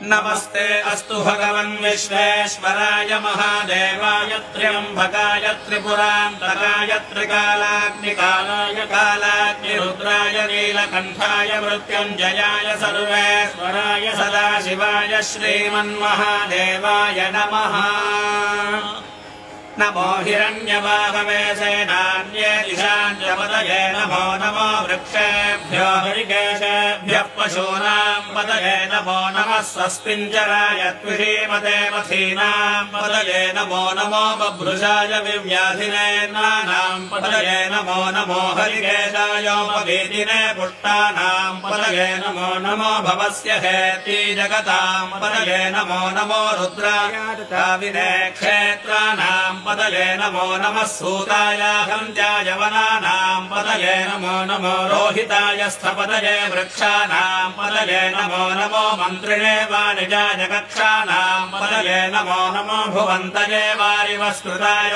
नमस्ते अस्तु भगवन् विश्वेश्वराय महादेवाय त्र्यम्बकाय त्रिपुरान्तकाय त्रिकालाग्निकालाय कालाग्निरुद्राय नीलकण्ठाय मृत्युञ्जयाय सर्वेश्वराय सदाशिवाय श्रीमन्महादेवाय नमः। नमो हिरण्यवाहवे सेनान्ये दिशाञ्जपतये नमो नमो वृक्षेभ्यो हरिकेशेभ्यः पशूनाम् पतये नमो नमः स्वस्मिञ्जराय त्विषीमते मथीनाम् पतये नमो नमो बभ्रुषाय विव्याधिनेन्द्राणाम् पतये नमो नमो हरिकेशायोपवीतिने पुष्टानाम् पतये नमो नमो भवस्य हेती जगताम् पतये नमो नमो रुद्राय काविने क्षेत्राणाम् पतये नमो नमः सूताय हन्त्याय वनानाम् पतये नमो नमो रोहिताय स्थपतये वृक्षाणाम् पतये नमो नमो मन्त्रिणे वाणिजाय कक्षाणाम् पतये नमो नमो भुवन्तये वारिवस्कृताय